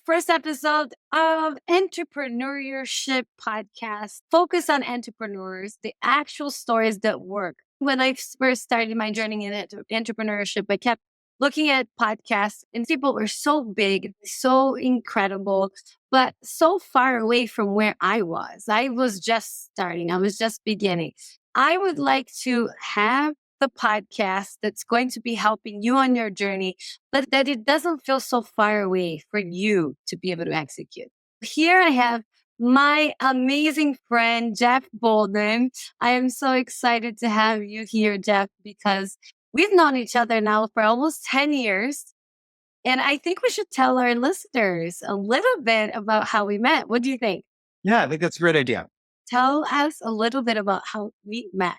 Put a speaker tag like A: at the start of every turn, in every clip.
A: first episode of Entrepreneurship podcast. Focus on entrepreneurs, the actual stories that work. When I first started my journey in entrepreneurship, I kept looking at podcasts and people were so big, so incredible, but so far away from where I was. I was just starting. I was just beginning. I would like to have the podcast that's going to be helping you on your journey, but that it doesn't feel so far away for you to be able to execute. Here I have my amazing friend, Jeff Bolden. I am so excited to have you here, Jeff, because we've known each other now for almost 10 years. And I think we should tell our listeners a little bit about how we met. What do you think?
B: Yeah, I think that's a great idea.
A: Tell us a little bit about how we met.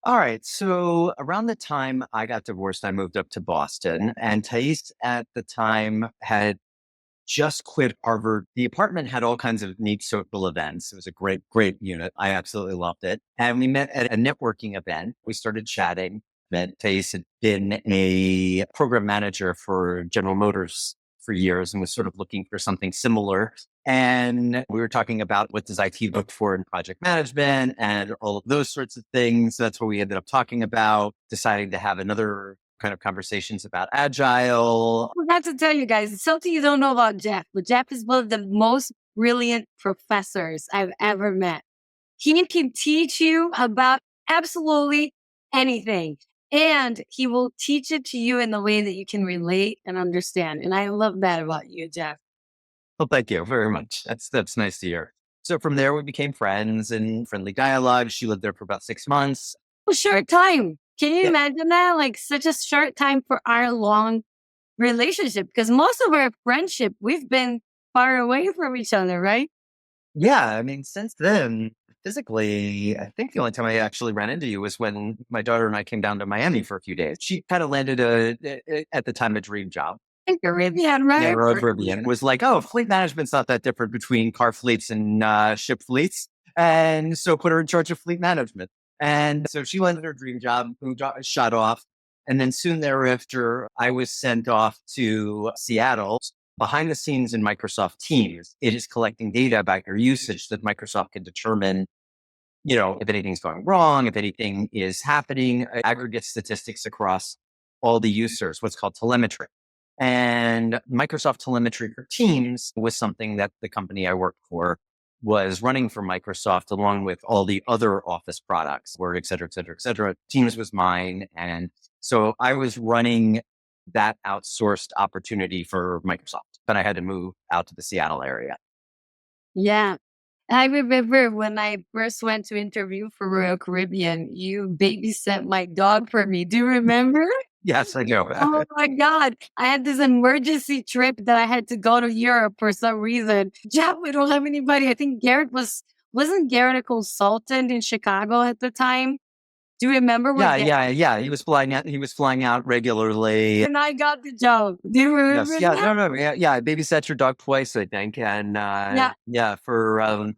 B: All right. So around the time I got divorced, I moved up to Boston, and Thais at the time had just quit Harvard. The apartment had all kinds of neat social events. It was a great, great unit. I absolutely loved it. And we met at a networking event. We started chatting. That Thais had been a program manager for General Motors for years and was sort of looking for something similar. And we were talking about what does IT look for in project management and all of those sorts of things. That's what we ended up talking about, deciding to have another kind of conversations about agile.
A: I have to tell you guys, it's something you don't know about Jeff, but Jeff is one of the most brilliant professors I've ever met. He can teach you about absolutely anything, and he will teach it to you in the way that you can relate and understand. And I love that about you, Jeff.
B: Well, thank you very much. That's nice to hear. So from there, we became friends and friendly dialogue. She lived there for about 6 months.
A: A short time. Can you
B: Yeah.
A: imagine that? Like such a short time for our long relationship, because most of our friendship, we've been far away from each other, right?
B: Yeah. I mean, since then, physically, I think the only time I actually ran into you was when my daughter and I came down to Miami for a few days. She kind of landed at the time, a dream job.
A: Caribbean, right?
B: Yeah, Caribbean was like, oh, fleet management's not that different between car fleets and ship fleets. And so put her in charge of fleet management. And so she landed her dream job, shot off. And then soon thereafter, I was sent off to Seattle. Behind the scenes in Microsoft Teams, it is collecting data about your usage that Microsoft can determine, if anything's going wrong, if anything is happening, aggregate statistics across all the users, what's called telemetry. And Microsoft Telemetry for Teams was something that the company I worked for was running for Microsoft along with all the other Office products, Word, et cetera, et cetera, et cetera. Teams was mine. And so I was running that outsourced opportunity for Microsoft, but I had to move out to the Seattle area.
A: Yeah. I remember when I first went to interview for Royal Caribbean, you babysat my dog for me. Do you remember?
B: Yes, I know.
A: Oh my God. I had this emergency trip that I had to go to Europe for some reason. Jeff, we don't have anybody. I think wasn't Garrett a consultant in Chicago at the time? Do you remember what?
B: Yeah. He was flying out. He was flying out regularly.
A: And I got the job. Do you remember?
B: Yes. Yeah.
A: that?
B: No. Yeah. I babysat your dog twice, I think. And
A: Yeah.
B: for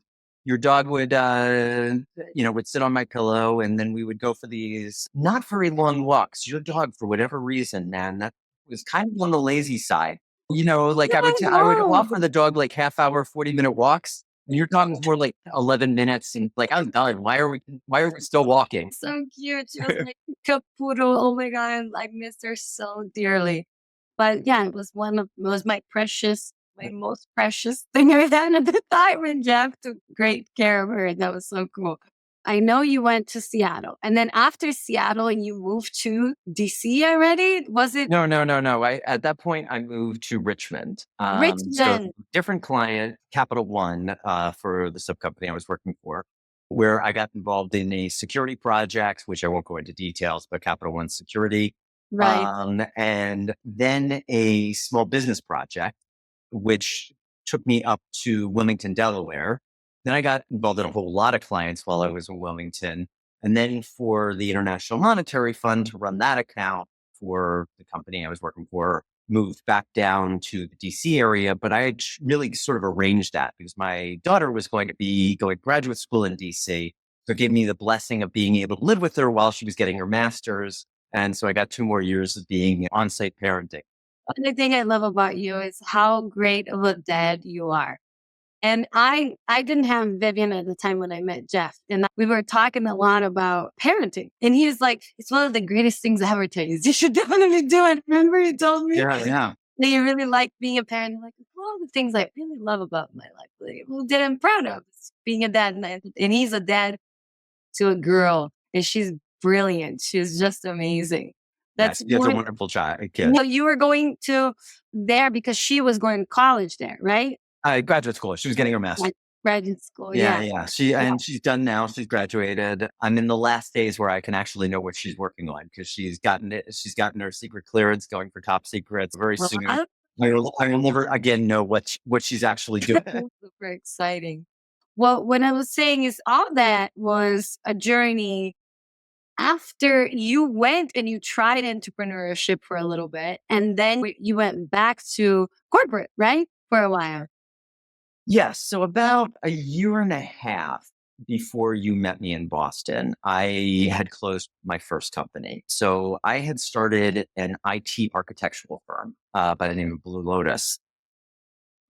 B: your dog would sit on my pillow, and then we would go for these not very long walks. Your dog, for whatever reason, man, that was kind of on the lazy side. Like
A: Yeah,
B: I would
A: know.
B: offer the dog like half-hour, 40-minute walks. And your dog was more like 11 minutes, and like, I'm done. Why are we still walking?
A: So cute. She was like a poodle. Oh my God. I missed her so dearly. But yeah, it was my most precious thing I had at the time. And Jeff took great care of her. And that was so cool. I know you went to Seattle. And then after Seattle, you moved to DC already? Was it
B: No. At that point, I moved to Richmond. So
A: Richmond?
B: different client, Capital One, for the sub company I was working for, where I got involved in a security project, which I won't go into details, but Capital One security.
A: Right.
B: And then a small business project, which took me up to Wilmington, Delaware. Then I got involved in a whole lot of clients while I was in Wilmington. And then for the International Monetary Fund to run that account for the company I was working for, moved back down to the DC area. But I had really sort of arranged that because my daughter was going to be going to graduate school in DC. So it gave me the blessing of being able to live with her while she was getting her master's. And so I got 2 more years of being on-site parenting.
A: The thing I love about you is how great of a dad you are. And I didn't have Vivian at the time when I met Jeff. And we were talking a lot about parenting. And he was like, it's one of the greatest things I ever tell you. You should definitely do it. Remember he told me
B: Yeah, yeah.
A: that you really like being a parent. I'm like, one of the things I really love about my life, that I'm proud of is being a dad. And he's a dad to a girl. And she's brilliant. She's just amazing. That's
B: Yes, you have a
A: one.
B: wonderful child, kid.
A: Well, you were going to there because she was going to college there, right?
B: Graduate school. She was getting her master's.
A: Like graduate school,
B: Yeah,
A: yeah.
B: yeah.
A: Yeah.
B: She's done now. She's graduated. I'm in the last days where I can actually know what she's working on because she's gotten it. She's gotten her secret clearance, going for top secrets very
A: Well,
B: soon. I will never again know what she's actually doing.
A: super exciting. Well, what I was saying is all that was a journey after you went and you tried entrepreneurship for a little bit, and then you went back to corporate, right? For a while.
B: Yes. So about a year and a half before you met me in Boston, I had closed my first company. So I had started an IT architectural firm by the name of Blue Lotus,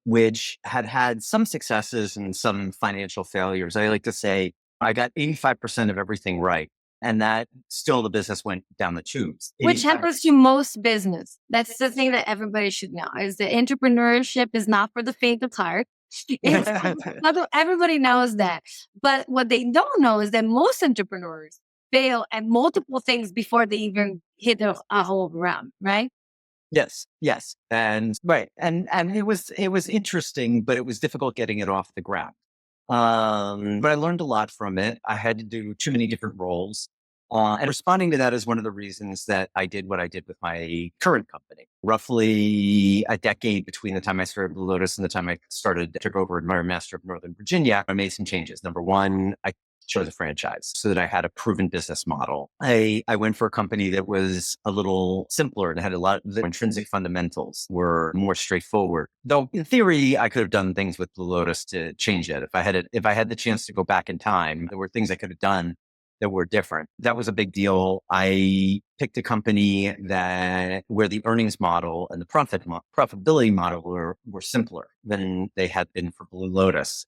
B: which had had some successes and some financial failures. I like to say I got 85% of everything right. And that still the business went down the tubes.
A: Which
B: 85
A: happens to most business. That's the thing that everybody should know is that entrepreneurship is not for the faint of heart. It's everybody knows that. But what they don't know is that most entrepreneurs fail at multiple things before they even hit a whole ground, right?
B: Yes, yes. And right. And it was interesting, but it was difficult getting it off the ground. But I learned a lot from it. I had to do too many different roles. And responding to that is one of the reasons that I did what I did with my current company. Roughly a decade between the time I started Blue Lotus and the time I took over Enviro-Master of Northern Virginia, I made some changes. Number one, I chose a franchise so that I had a proven business model. I went for a company that was a little simpler and had a lot of the intrinsic fundamentals were more straightforward. Though in theory, I could have done things with Blue Lotus to change it. If I had the chance to go back in time, there were things I could have done that were different. That was a big deal. I picked a company where the earnings model and the profitability model were simpler than they had been for Blue Lotus.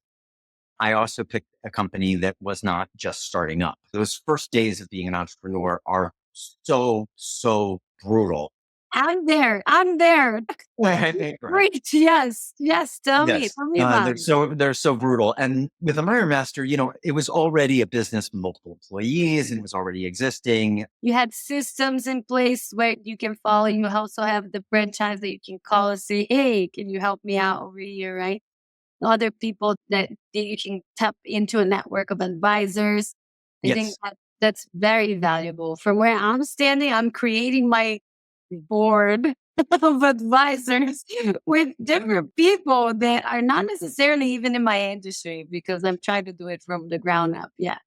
B: I also picked a company that was not just starting up. Those first days of being an entrepreneur are so, so brutal.
A: I'm there. I'm there.
B: Right.
A: Great. Yes. Yes. Tell me.
B: Yes.
A: Tell me about it.
B: They're so brutal. And with the Mirror Master, it was already a business with multiple employees and it was already existing.
A: You had systems in place where you can follow. You also have the franchise that you can call and say, hey, can you help me out over here, right? Other people that you can tap into a network of advisors. I think
B: Yes.
A: that's very valuable. From where I'm standing, I'm creating my board of advisors with different people that are not necessarily even in my industry because I'm trying to do it from the ground up. Yeah.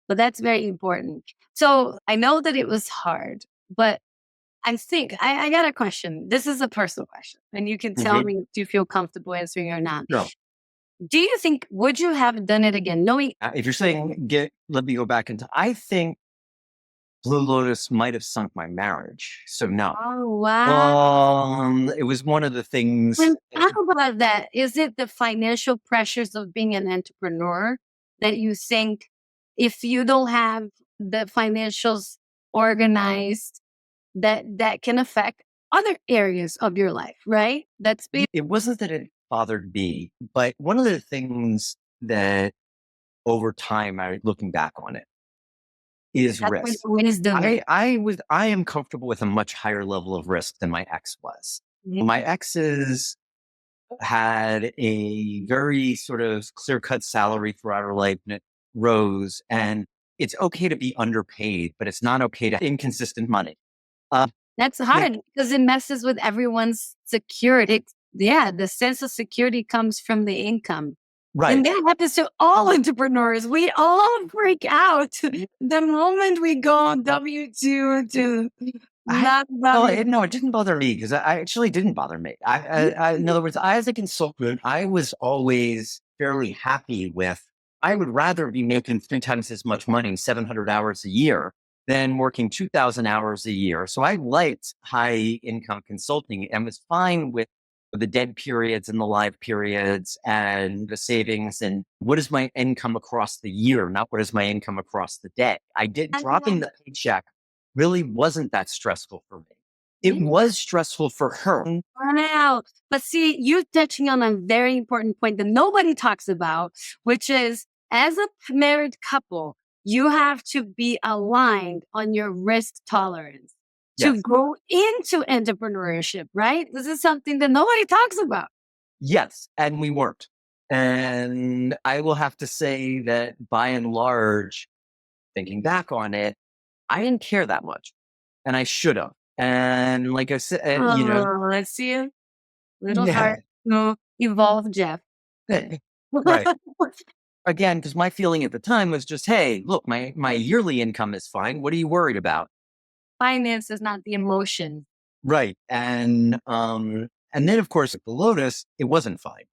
A: But that's very important. So I know that it was hard, but I think I got a question. This is a personal question, and you can tell
B: Mhm.
A: me if you feel comfortable answering or not.
B: No.
A: Do you think, would you have done it again? Knowing,
B: If you're saying let me go back I think Blue Lotus might have sunk my marriage. So no.
A: oh, wow.
B: It was one of the things.
A: And how about that? Is it the financial pressures of being an entrepreneur that you think if you don't have the financials organized, that can affect other areas of your life, right?
B: It wasn't that it bothered me, but one of the things that over time, looking back on it, is
A: That's
B: risk.
A: wisdom.
B: I am comfortable with a much higher level of risk than my ex was. My exes had a very sort of clear cut salary throughout her life and it rose. And it's okay to be underpaid, but it's not okay to have inconsistent money. Uh,
A: That's
B: yeah,
A: hard because it messes with everyone's security. Yeah, the sense of security comes from the income. And
B: right.
A: that happens to all entrepreneurs. We all freak out the moment we go on W-2 to
B: I
A: not
B: well,
A: W.
B: no, it didn't bother me because I actually didn't bother me. In other words, I as a consultant, I was always fairly happy with. I would rather be making 3 times as much money, 700 hours a year, than working 2,000 hours a year. So I liked high income consulting and was fine with the dead periods and the live periods and the savings and what is my income across the year, not what is my income across the day. I did dropping the paycheck really wasn't that stressful for me. It was stressful for her.
A: Wow. But see, you're touching on a very important point that nobody talks about, which is as a married couple, you have to be aligned on your risk tolerance to
B: Yes.
A: go into entrepreneurship, right? This is something that nobody talks about.
B: Yes. And we weren't. And I will have to say that by and large, thinking back on it, I didn't care that much and I should have. And like I said,
A: Oh, let's see a little
B: yeah,
A: heart. No, evolve, Jeff.
B: right. Again, because my feeling at the time was just, hey, look, my yearly income is fine. What are you worried about?
A: Finance is not the emotion.
B: Right. And then of course at the Lotus, it wasn't fine.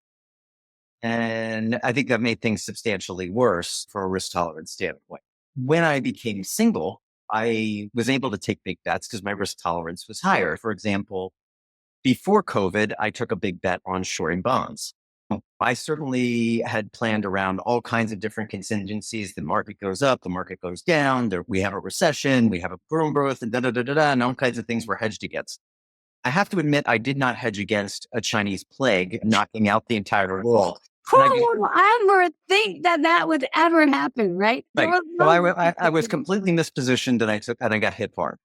B: And I think that made things substantially worse for a risk tolerance standpoint. When I became single, I was able to take big bets because my risk tolerance was higher. For example, before COVID, I took a big bet on shorting bonds. I certainly had planned around all kinds of different contingencies. The market goes up, the market goes down. We have a recession, we have a boom growth, and and all kinds of things were hedged against. I have to admit, I did not hedge against a Chinese plague knocking out the entire world.
A: Who would ever think that that would ever happen, right? There
B: Right.
A: was
B: So
A: no.
B: I was completely mispositioned and I got hit hard.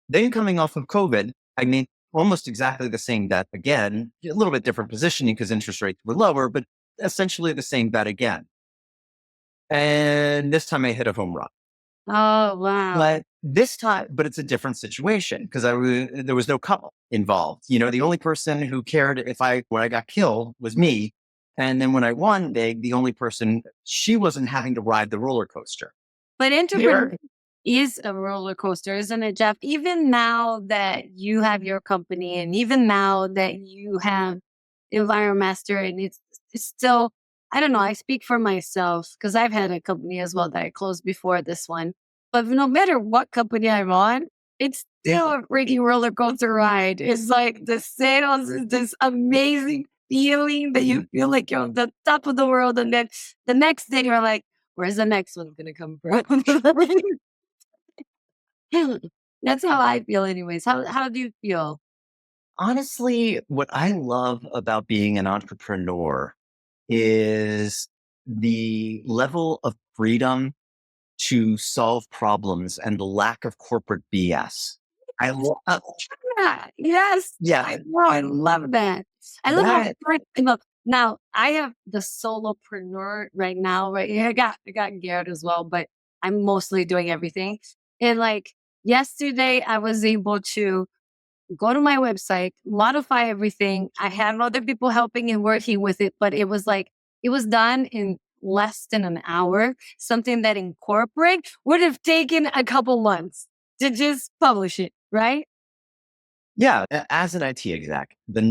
B: Then coming off of COVID, I made almost exactly the same bet again, a little bit different positioning because interest rates were lower, but essentially the same bet again. And this time I hit a home run.
A: Oh, wow.
B: But it's a different situation because there was no couple involved. The only person who cared when I got killed was me. And then when I won big, the only person, she wasn't having to ride the roller coaster.
A: But entrepreneur is a roller coaster, isn't it, Jeff? Even now that you have your company and even now that you have Enviro-Master and it's still, I don't know, I speak for myself because I've had a company as well that I closed before this one. But no matter what company I'm on, it's still a freaking roller coaster ride. It's like the sales is this amazing feeling that you feel like you're on the top of the world. And then the next day you're like, where's the next one gonna come from? That's how I feel anyways. How do you feel?
B: Honestly, what I love about being an entrepreneur is the level of freedom to solve problems and the lack of corporate BS. I love,
A: Yeah, yes.
B: yeah,
A: I love that. I love how
B: that,
A: look, now I have the solopreneur right now, right? Yeah, I got Garrett as well, but I'm mostly doing everything. And like yesterday I was able to go to my website, modify everything. I had other people helping and working with it, but it was like, it was done in less than an hour. Something that in corporate would have taken a couple months to just publish it, right?
B: yeah. As an IT exec, the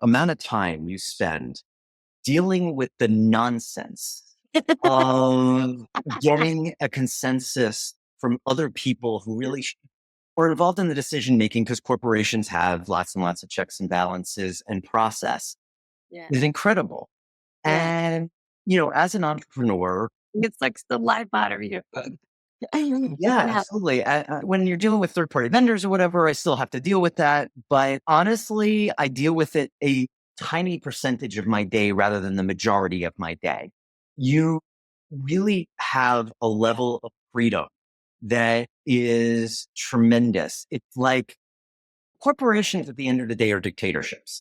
B: amount of time you spend dealing with the nonsense of getting a consensus from other people who really are involved in the decision making because corporations have lots and lots of checks and balances and process
A: Yeah.
B: is incredible.
A: Yeah.
B: And, as an entrepreneur,
A: It's like the life out of you.
B: yeah,
A: Yeah.
B: absolutely. When you're dealing with third party vendors or whatever, I still have to deal with that. But honestly, I deal with it a tiny percentage of my day rather than the majority of my day. You really have a level of freedom that is tremendous. It's like corporations at the end of the day are dictatorships.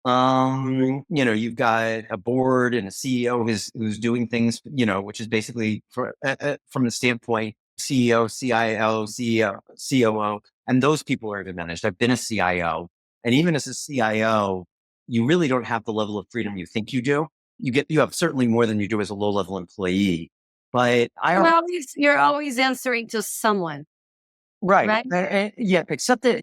B: You've got a board and a CEO who's doing things, which is basically from the standpoint CEO, CIO, CEO, COO, and those people are managed. I've been a CIO, and even as a CIO, you really don't have the level of freedom you think you do. You have certainly more than you do as a low level employee. But
A: You're always answering to someone,
B: right,
A: right?
B: yeah, except that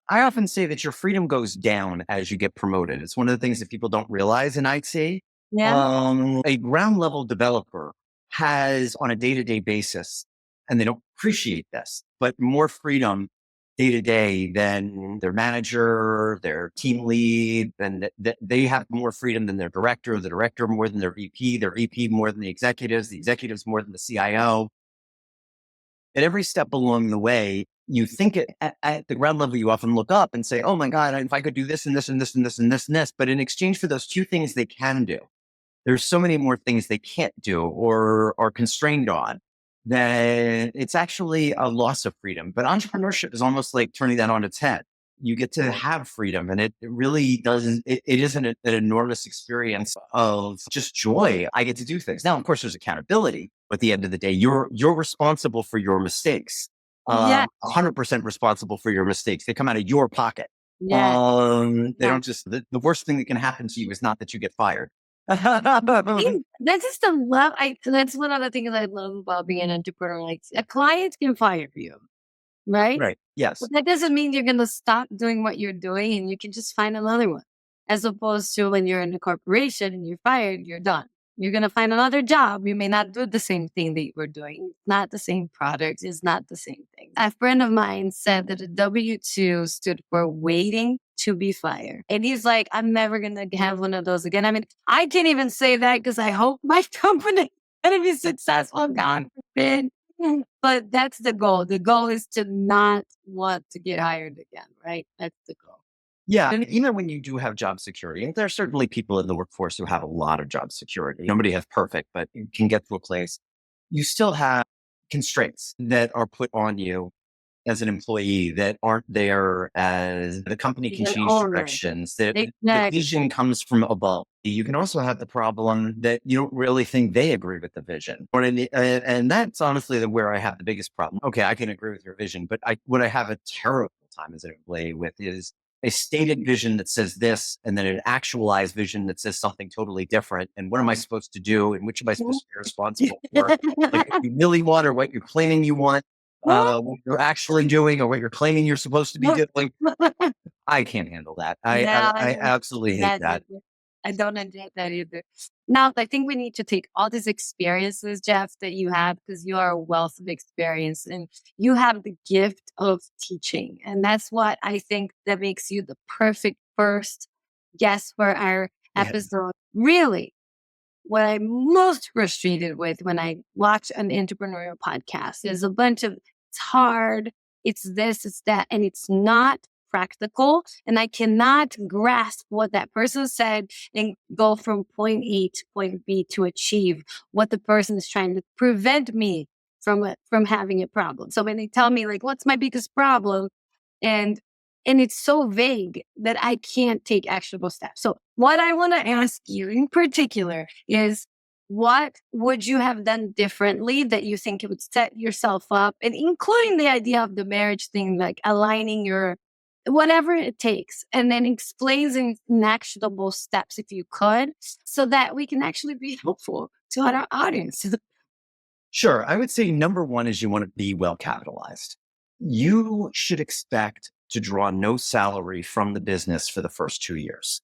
B: I often say that your freedom goes down as you get promoted. It's one of the things that people don't realize in IT.
A: Yeah.
B: A ground level developer has on a day to day basis and they don't appreciate this, but more freedom day to day than their manager, their team lead, and that they have more freedom than their director, the director more than their VP more than the executives more than the CIO. At every step along the way, you think at the ground level, you often look up and say, oh my God, if I could do this and this and this and this and this and this, but in exchange for those two things they can do, there's so many more things they can't do or are constrained on that it's actually a loss of freedom. But entrepreneurship is almost like turning that on its head. You get to have freedom, and it really doesn't, it isn't an enormous experience of just joy. I get to do things. Now, of course, there's accountability. But at the end of the day, you're responsible for your mistakes.
A: Yeah.
B: 100% responsible for your mistakes. They come out of your pocket.
A: Yeah.
B: They
A: Yeah.
B: don't just, the worst thing that can happen to you is not that you get fired.
A: That's just the love. That's one of the things I love about being an entrepreneur. Like a client can fire you, right?
B: Right. Yes.
A: But that doesn't mean you're going to stop doing what you're doing and you can just find another one. As opposed to when you're in a corporation and you're fired, you're done. You're going to find another job. You may not do the same thing that you were doing. It's not the same product. It's not the same thing. A friend of mine said that a W-2 stood for waiting to be fired. And he's like, I'm never going to have one of those again. I mean, I can't even say that because I hope my company going to be successful. God forbid. But that's the goal. The goal is to not want to get hired again, right? That's the goal.
B: Yeah. And even when you do have job security, and there are certainly people in the workforce who have a lot of job security. Nobody has perfect, but you can get to a place. You still have constraints that are put on you as an employee that aren't there as the company can
A: An
B: change
A: owner.
B: directions. The
A: Exactly.
B: vision comes from above. You can also have the problem that you don't really think they agree with the vision. And that's honestly where I have the biggest problem. Okay, I can agree with your vision, but what I have a terrible time as an employee with is a stated vision that says this, and then an actualized vision that says something totally different. And what am I supposed to do? And which am I supposed to be responsible for? Like what you really want or what you're claiming you want, what you're actually doing or what you're claiming you're supposed to be doing. I can't handle that.
A: Yeah,
B: I absolutely hate that.
A: I don't enjoy that either. Now, I think we need to take all these experiences, Jeff, that you have, because you are a wealth of experience and you have the gift of teaching. And that's what I think that makes you the perfect first guest for our
B: Yeah.
A: episode. Really, what I'm most frustrated with when I watch an entrepreneurial podcast is a bunch of it's hard, it's this, it's that, and it's not practical. And I cannot grasp what that person said and go from point A to point B to achieve what the person is trying to prevent me from having a problem. So when they tell me like, what's my biggest problem? And it's so vague that I can't take actionable steps. So what I want to ask you in particular is what would you have done differently that you think it would set yourself up, and including the idea of the marriage thing, like aligning your whatever it takes, and then explaining actionable steps if you could, so that we can actually be helpful to our audience.
B: Sure. I would say number one is you want to be well capitalized. You should expect to draw no salary from the business for the first 2 years.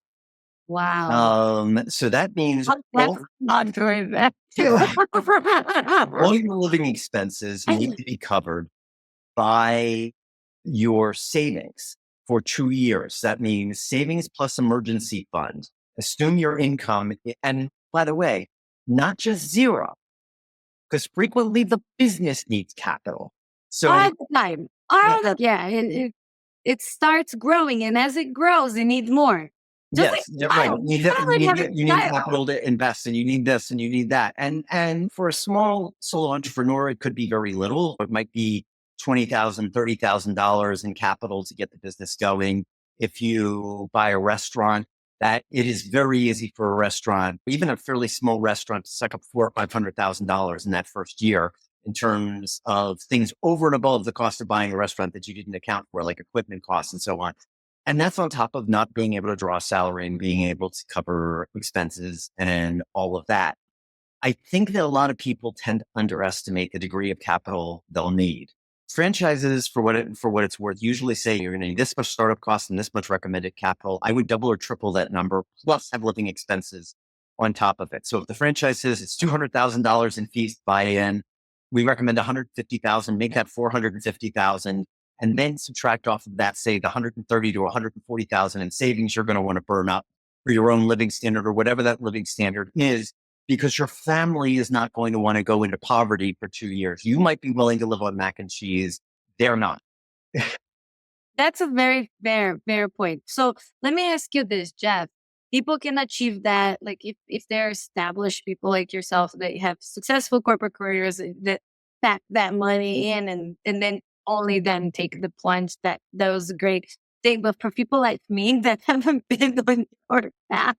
A: Wow.
B: So that means
A: That's not doing that too.
B: all your living expenses need to be covered by your savings for 2 years. That means savings plus emergency fund. Assume your income. And by the way, not just zero, because frequently the business needs capital. So
A: All the time. Yeah. And it starts growing. And as it grows, it needs more. Just like
B: yes, yeah, right.
A: child. Child would have a
B: You need
A: child.
B: capital to invest, and you need this, and you need that. And for a small solo entrepreneur, it could be very little. It might be $20,000, $30,000 in capital to get the business going. If you buy a restaurant, that it is very easy for a restaurant, even a fairly small restaurant, to suck up $400,000 or $500,000 in that first year in terms of things over and above the cost of buying a restaurant that you didn't account for, like equipment costs and so on. And that's on top of not being able to draw a salary and being able to cover expenses and all of that. I think that a lot of people tend to underestimate the degree of capital they'll need. Franchises, for what it's worth, usually say you're going to need this much startup costs and this much recommended capital. I would double or triple that number, plus have living expenses on top of it. So if the franchise says it's $200,000 in fees to buy in, We recommend 150,000, make that 450,000, and then subtract off of that, say the 130 to 140,000 in savings you're going to want to burn up for your own living standard or whatever that living standard is, because your family is not going to want to go into poverty for 2 years. You might be willing to live on mac and cheese. They're not.
A: That's a very fair point. So let me ask you this, Jeff. People can achieve that, like if they're established people like yourself that have successful corporate careers that pack that money in and then only then take the plunge. That was a great thing. But for people like me that haven't been on your path,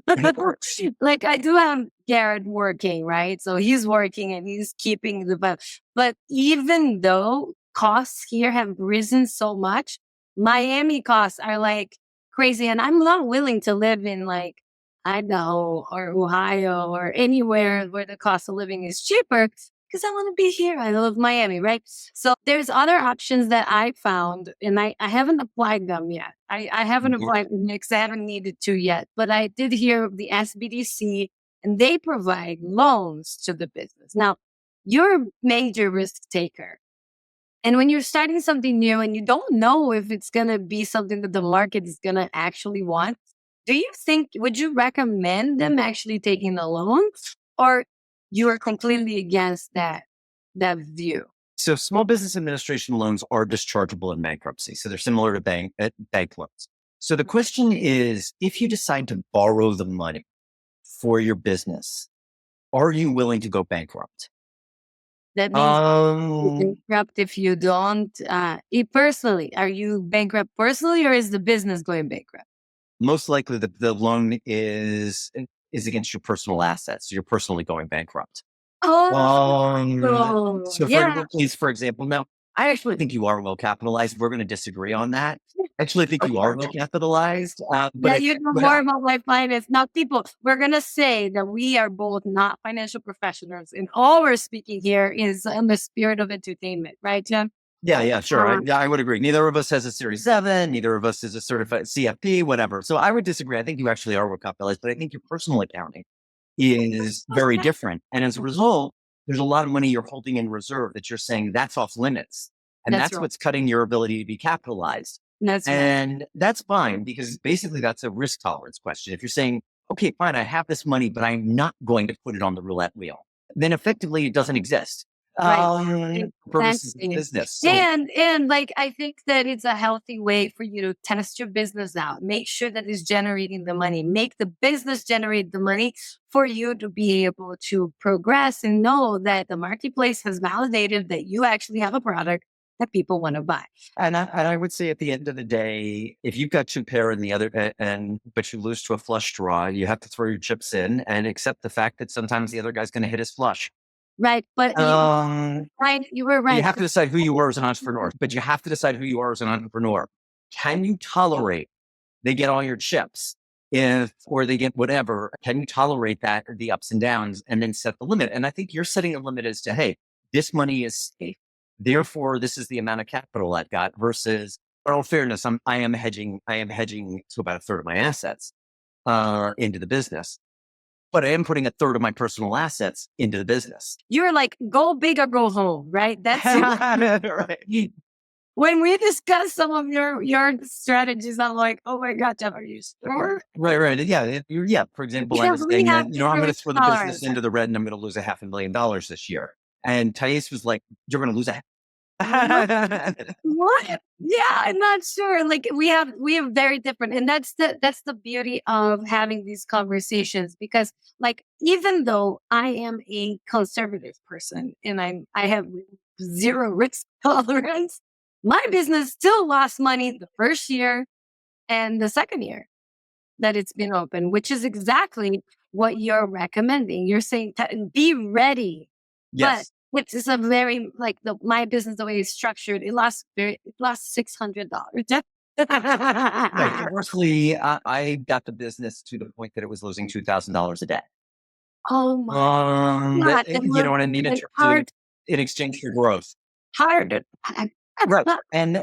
B: It works.
A: like I do have Garrett working, right? So he's working and he's keeping the but even though costs here have risen so much, Miami costs are like crazy. And I'm not willing to live in like Idaho or Ohio or anywhere where the cost of living is cheaper because I want to be here. I love Miami, right? So there's other options that I found and I haven't applied them yet. I haven't applied them because I haven't needed to yet, but I did hear of the SBDC and they provide loans to the business. Now, you're a major risk taker. And when you're starting something new and you don't know if it's going to be something that the market is going to actually want, would you recommend them actually taking the loan or you are completely against that view?
B: So small business administration loans are dischargeable in bankruptcy. So they're similar to bank loans. So the question is, if you decide to borrow the money for your business, are you willing to go bankrupt?
A: That means bankrupt if you don't. Personally, are you bankrupt personally, or is the business going bankrupt?
B: Most likely, the loan is against your personal assets. So you're personally going bankrupt. So
A: Yeah.
B: for example, now I actually think you are well capitalized. We're going to disagree on that. I actually think you are well capitalized.
A: Yeah, you know more about my finance. Now, people, we're going to say that we are both not financial professionals, and all we're speaking here is in the spirit of entertainment, right, Jeff?
B: Yeah, sure. I would agree. Neither of us has a Series 7. Neither of us is a certified CFP, whatever. So I would disagree. I think you actually are well capitalized, but I think your personal accounting is very different. And as a result, there's a lot of money you're holding in reserve that you're saying that's off limits. And that's what's cutting your ability to be capitalized. And that's fine because basically that's a risk tolerance question. If you're saying, okay, fine, I have this money, but I'm not going to put it on the roulette wheel, then effectively it doesn't exist. Purposes of business. So,
A: and like I think that it's a healthy way for you to test your business out. Make sure that it's generating the money. Make the business generate the money for you to be able to progress and know that the marketplace has validated that you actually have a product that people want to buy.
B: And I would say at the end of the day, if you've got two pair in the other, but you lose to a flush draw, you have to throw your chips in and accept the fact that sometimes the other guy's going to hit his flush.
A: Right. But you were right.
B: You have to decide who you are as an entrepreneur, but you have to decide who you are as an entrepreneur. Can you tolerate they get all your chips or they get whatever? Can you tolerate that, or the ups and downs, and then set the limit? And I think you're setting a limit as to, hey, this money is safe. Therefore, this is the amount of capital I've got versus, in all fairness, I am hedging to about a third of my assets into the business. But I am putting a third of my personal assets into the business.
A: You're like, go big or go home, right? That's
B: right.
A: When we discuss some of your strategies, I'm like, oh my God, Jeff, are you sure?
B: Right. Yeah. For example, I was saying that, I'm going to throw the business into the red and I'm going to lose $500,000 this year. And Thais was like, you're going to lose
A: what? Yeah, I'm not sure. Like we have very different, and that's the beauty of having these conversations because, like, even though I am a conservative person and I have zero risk tolerance, my business still lost money the first year and the second year that it's been open, which is exactly what you're recommending. You're saying be ready.
B: Yes.
A: Which is a very my business, the way it's structured, it lost $600.
B: Right. Conversely, I got the business to the point that it was losing $2,000 a day.
A: Oh my God.
B: You know what I mean? In exchange for growth.
A: Hard.
B: Right. And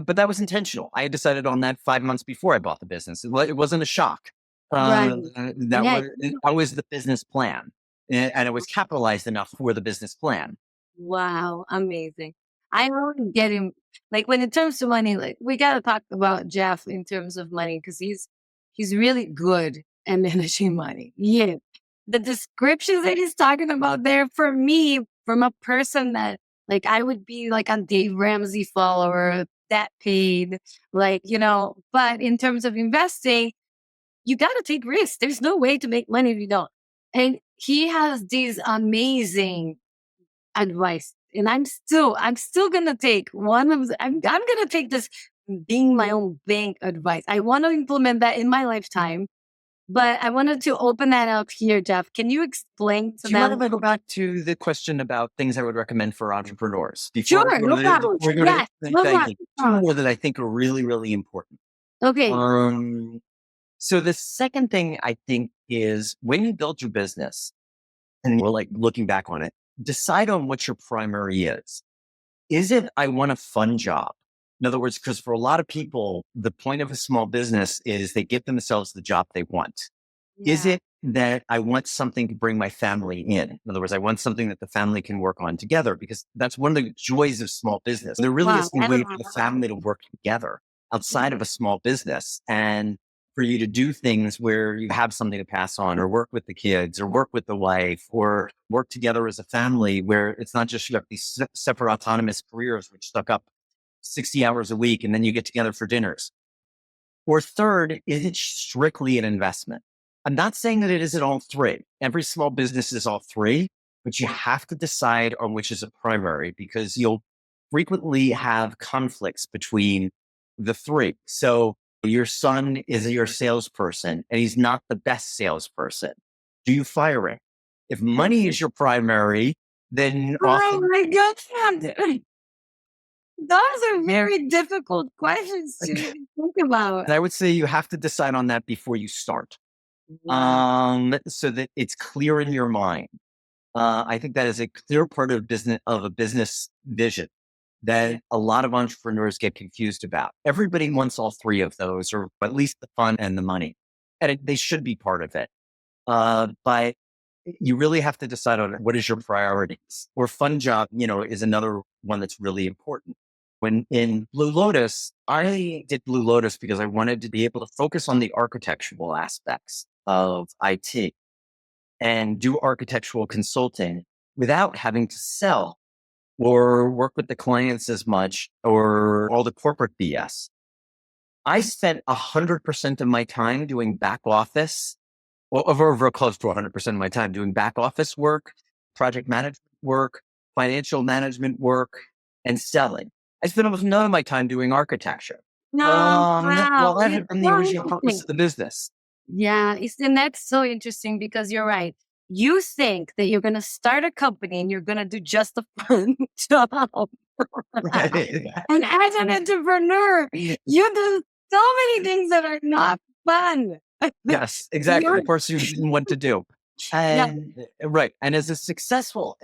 B: but that was intentional. I had decided on that 5 months before I bought the business. It wasn't a shock.
A: Right.
B: That was the business plan. and it was capitalized enough for the business plan.
A: Wow, amazing. I don't get him. Like when it comes to money, like we gotta talk about Jeff in terms of money because he's really good at managing money. Yeah. The descriptions that he's talking about there for me, from a person that like I would be like a Dave Ramsey follower that paid, like, but in terms of investing, you gotta take risks. There's no way to make money if you don't. And he has these amazing advice. And I'm still gonna take one of I'm gonna take this being my own bank advice. I want to implement that in my lifetime, but I wanted to open that up here, Jeff. Can you explain to
B: Do you mind if
A: them?
B: I go back to the question about things I would recommend for entrepreneurs before we
A: Sure,
B: go
A: no
B: to the,
A: problem.
B: before we go to
A: Yes,
B: the
A: love that.
B: banking? Two more that I think are really, really important.
A: Okay.
B: Um, so the second thing I think is when you build your business and we're like looking back on it, decide on what your primary is. Is it, I want a fun job? In other words, because for a lot of people, the point of a small business is they give themselves the job they want. Is
A: Yeah.
B: it that I want something to bring my family in? In other words, I want something that the family can work on together because that's one of the joys of small business. There really
A: Wow.
B: is a way for the family to work together outside of a small business and for you to do things where you have something to pass on or work with the kids or work with the wife or work together as a family where it's not just you have these separate autonomous careers which suck up 60 hours a week and then you get together for dinners. Or third, is it strictly an investment? I'm not saying that it isn't all three. Every small business is all three, but you have to decide on which is a primary because you'll frequently have conflicts between the three. So your son is your salesperson and he's not the best salesperson. Do you fire him? If money is your primary, then
A: Oh
B: often
A: my God. Those are very difficult questions to even think about.
B: I would say you have to decide on that before you start.
A: Wow.
B: So that it's clear in your mind. I think that is a clear part of a business vision that a lot of entrepreneurs get confused about. Everybody wants all three of those, or at least the fun and the money, and they should be part of it. But you really have to decide on what is your priorities. Or fun job, is another one that's really important. When in Blue Lotus, I did Blue Lotus because I wanted to be able to focus on the architectural aspects of IT and do architectural consulting without having to sell or work with the clients as much or all the corporate BS. I spent 100% of my time doing back office, well, over close to 100% of my time doing back office work, project management work, financial management work, and selling. I spent almost none of my time doing architecture.
A: No, wow.
B: Well, that had been the
A: So
B: original purpose
A: interesting.
B: of the business.
A: Yeah, and that's so interesting because you're right. You think that you're going to start a company and you're going to do just a fun job.
B: Right.
A: And as an entrepreneur, you do so many things that are not fun.
B: Yes, exactly.
A: You're,
B: The person you didn't want to do.
A: yeah,
B: And right. And as a successful,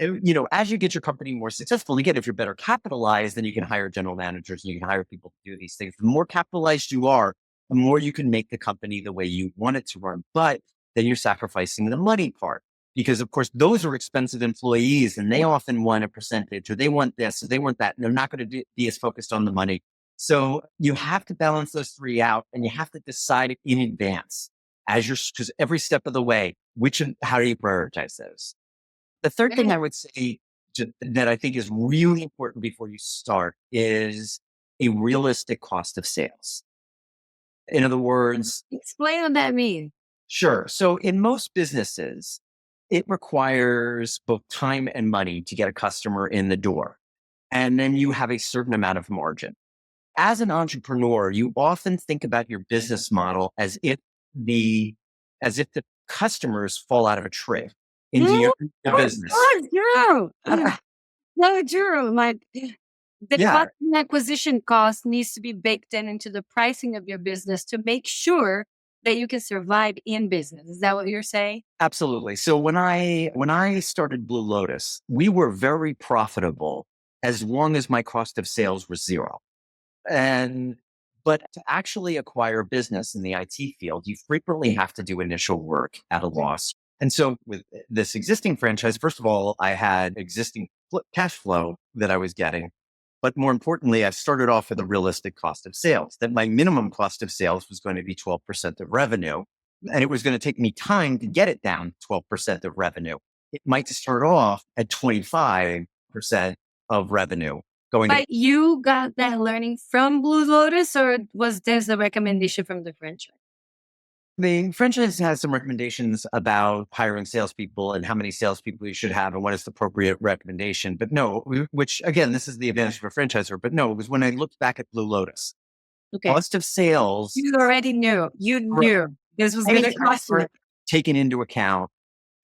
B: as you get your company more successful, again, if you're better capitalized, then you can hire general managers and you can hire people to do these things. The more capitalized you are, the more you can make the company the way you want it to run. But then you're sacrificing the money part because, of course, those are expensive employees and they often want a percentage or they want this or they want that. And they're not going to be as focused on the money. So you have to balance those three out and you have to decide in advance as you're, because every step of the way, how do you prioritize those? The third thing I would say that I think is really important before you start is a realistic cost of sales. In other words,
A: explain what that means.
B: sure. So in most businesses, it requires both time and money to get a customer in the door. And then you have a certain amount of margin. As an entrepreneur, you often think about your business model the as if the customers fall out of a tree into
A: Mm,
B: your business.
A: so true. So true. Like the
B: Yeah,
A: customer acquisition cost needs to be baked into the pricing of your business to make sure that you can survive in business. Is that what you're saying?
B: absolutely. So when I started Blue Lotus, we were very profitable as long as my cost of sales was zero. And but to actually acquire business in the IT field, you frequently have to do initial work at a loss. And so with this existing franchise, first of all, I had existing cash flow that I was getting. But more importantly, I started off with a realistic cost of sales, that my minimum cost of sales was going to be 12% of revenue. And it was going to take me time to get it down 12% of revenue. It might start off at 25% of revenue.
A: But you got that learning from Blue Lotus, or was this a recommendation from the franchise?
B: The franchise has some recommendations about hiring salespeople and how many salespeople you should have and what is the appropriate recommendation. But no, which again, this is the advantage of a franchisor. But no, it was when I looked back at Blue Lotus.
A: Okay.
B: Cost of sales.
A: You already knew. You knew this was going to cost you.
B: Taken into account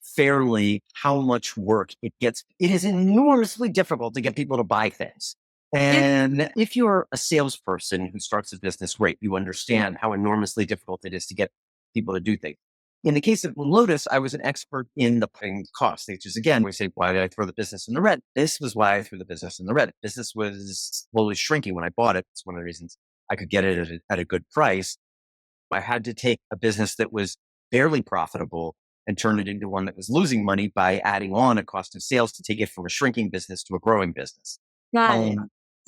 B: fairly how much work it gets. It is enormously difficult to get people to buy things. And if you're a salesperson who starts a business, great, you understand how enormously difficult it is to get people to do things. In the case of Lotus, I was an expert in the paying costs, which is again, we say, why did I throw the business in the red? This was why I threw the business in the red. Business was slowly shrinking when I bought it. It's one of the reasons I could get it at a good price. I had to take a business that was barely profitable and turn it into one that was losing money by adding on a cost of sales to take it from a shrinking business to a growing business.
A: Got it.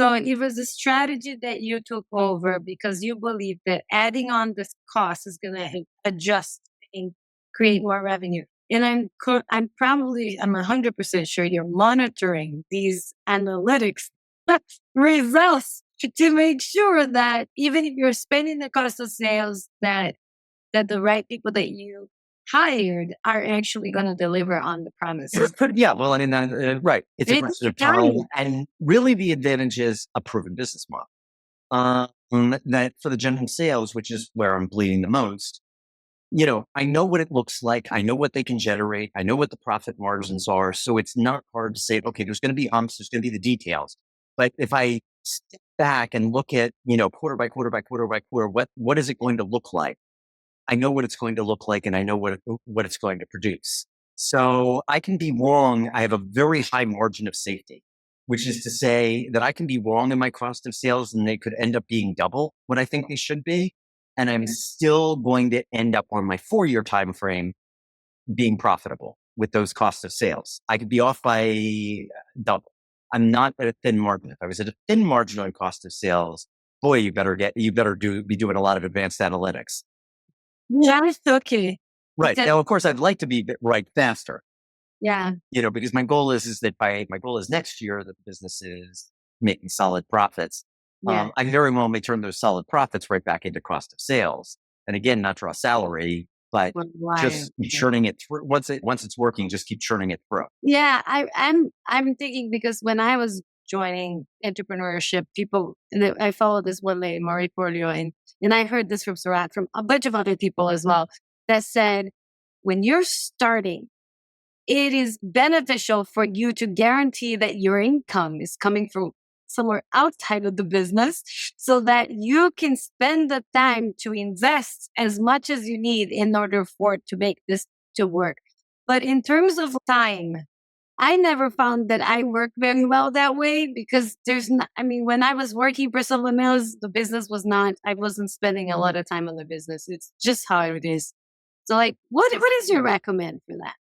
A: So it was a strategy that you took over because you believe that adding on this cost is going to adjust and create more revenue. And I'm 100% sure you're monitoring these analytics results to make sure that even if you're spending the cost of sales, that the right people that you hired are actually going to deliver on the promises.
B: Yeah, well, I mean, right. It's a question of time. And really the advantage is a proven business model. That for the general sales, which is where I'm bleeding the most, I know what it looks like. I know what they can generate. I know what the profit margins are. So it's not hard to say, okay, there's going to be there's going to be the details. But if I step back and look at, quarter by quarter by quarter by quarter, what is it going to look like? I know what it's going to look like and I know what it's going to produce. So I can be wrong. I have a very high margin of safety, which is to say that I can be wrong in my cost of sales and they could end up being double what I think they should be. And I'm still going to end up on my 4-year time frame being profitable with those costs of sales. I could be off by double. I'm not at a thin margin. If I was at a thin margin on cost of sales, boy, you better be doing a lot of advanced analytics.
A: Yeah, it's okay.
B: Right. Now, of course, I'd like to be right faster.
A: Yeah.
B: Because my goal is next year that the business is making solid profits.
A: Yeah.
B: I very well may turn those solid profits right back into cost of sales. And again, not draw salary, but just churning it through. Once it's working, just keep churning it through.
A: Yeah. I'm thinking because when I was joining entrepreneurship, I followed this one lady, Marie Forleo, and I heard this from Sarat, from a bunch of other people as well, that said, when you're starting, it is beneficial for you to guarantee that your income is coming from somewhere outside of the business so that you can spend the time to invest as much as you need in order for it to make this to work. But in terms of time, I never found that I work very well that way because when I was working for someone else, the business I wasn't spending a lot of time on the business. It's just how it is. So what is your recommend for that?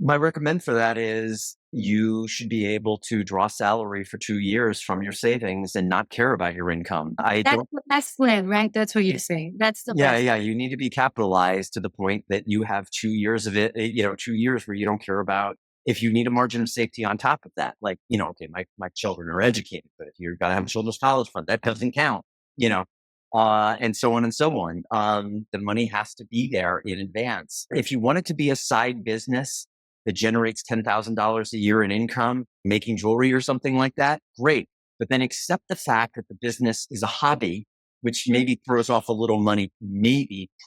B: My recommend for that is you should be able to draw salary for 2 years from your savings and not care about your income.
A: That's the best plan, right? That's what you're saying. That's the best.
B: Yeah. You need to be capitalized to the point that you have 2 years of it, 2 years where you don't care about if you need a margin of safety on top of that. Okay, my children are educated, but if you've got to have a children's college fund, that doesn't count, and so on and so on. The money has to be there in advance. If you want it to be a side business that generates $10,000 a year in income, making jewelry or something like that, great. But then accept the fact that the business is a hobby, which maybe throws off a little money,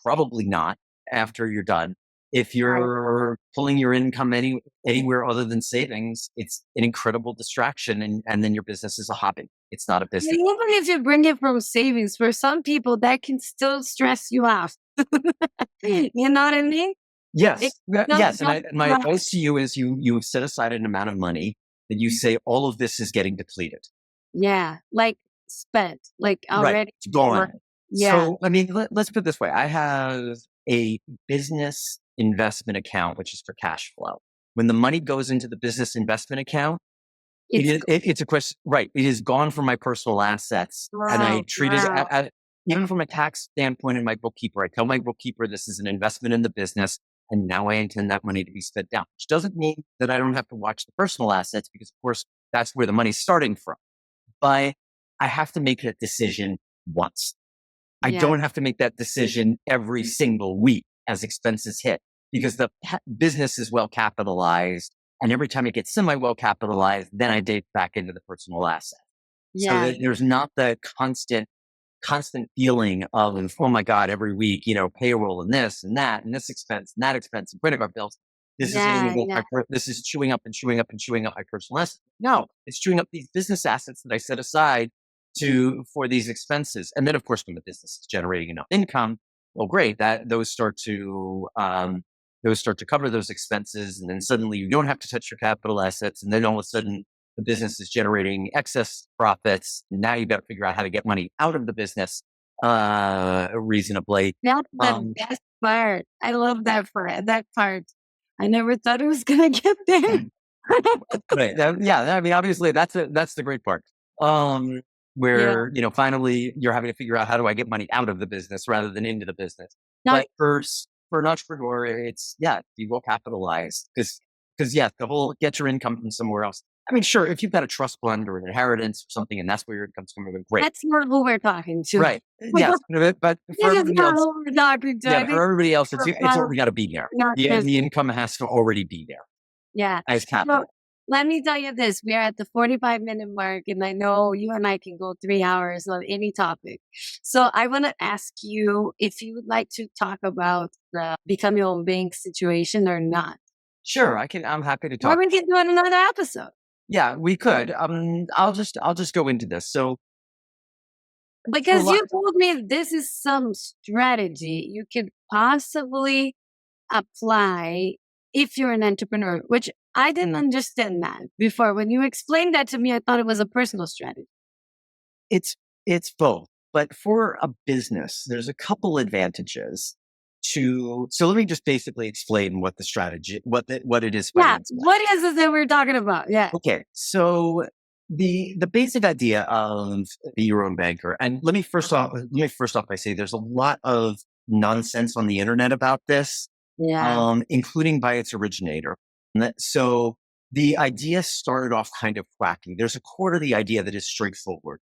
B: probably not after you're done. If you're pulling your income anywhere other than savings, it's an incredible distraction. And then your business is a hobby. It's not a business.
A: Even if you bring it from savings, for some people, that can still stress you out. You know what I mean?
B: Yes. Yes. And my advice to you is you have set aside an amount of money that you say all of this is getting depleted.
A: Yeah. Spent, already.
B: Right. It's gone.
A: Yeah.
B: So, let's put it this way. I have a business investment account, which is for cash flow. When the money goes into the business investment account,
A: It's
B: it's a question, right? It is gone from my personal assets, and I
A: wow,
B: treat it
A: wow.
B: even from a tax standpoint. In my bookkeeper, I tell my bookkeeper this is an investment in the business, and now I intend that money to be spent down. Which doesn't mean that I don't have to watch the personal assets, because of course that's where the money's starting from. But I have to make that decision once. I
A: Yeah,
B: don't have to make that decision every single week as expenses hit, because the business is well capitalized. And every time it gets semi well capitalized, then I date back into the personal asset. So
A: yeah,
B: that there's not the constant feeling of, oh my God, every week, payroll and this expense and that expense and credit card bills. This is
A: yeah, yeah.
B: this is chewing up and chewing up and chewing up my personal assets. No, it's chewing up these business assets that I set aside for these expenses. And then of course, when the business is generating enough income, well, great, that those start to cover those expenses. And then suddenly you don't have to touch your capital assets. And then all of a sudden the business is generating excess profits. Now you've got to figure out how to get money out of the business reasonably.
A: That's the
B: Um,
A: best part. I love that part. That part. I never thought it was gonna get there.
B: right. Yeah. I mean, obviously that's the great part. Um,
A: Yeah.
B: where, finally you're having to figure out, how do I get money out of the business rather than into the business?
A: Now,
B: But for an entrepreneur, it's, be well capitalized, because yeah, the whole get your income from somewhere else. I mean, sure, if you've got a trust fund or an inheritance or something, and that's where your income's coming from, great.
A: that's not who we're talking to.
B: Right. Yes. But for
A: This is
B: everybody
A: not
B: else,
A: who we're talking to.
B: yeah,
A: I
B: but for
A: think
B: everybody else,
A: we're
B: it's
A: probably
B: already got to be there.
A: not
B: Yeah,
A: just
B: the income has to already be there
A: yeah.
B: as
A: So
B: capital.
A: let me tell you this. We are at the 45-minute mark, and I know you and I can go 3 hours on any topic. So I want to ask you if you would like to talk about the become your own bank situation or not.
B: Sure, I'm happy to
A: Or
B: talk.
A: we can do it another episode.
B: Yeah, we could. I'll just go into this. So for a
A: Because
B: lot,
A: you told me this is some strategy you could possibly apply if you're an entrepreneur, which I didn't understand that before. When you explained that to me, I thought it was a personal strategy.
B: it's it's both. But for a business, there's a couple advantages so let me just basically explain what the strategy, what it is
A: Yeah.
B: financially.
A: What is it that we're talking about? Yeah.
B: Okay, so the basic idea of be your own banker, and let me first off by say there's a lot of nonsense on the internet about this,
A: Yeah.
B: including by its originator. So the idea started off kind of wacky. There's a core to the idea that is straightforward,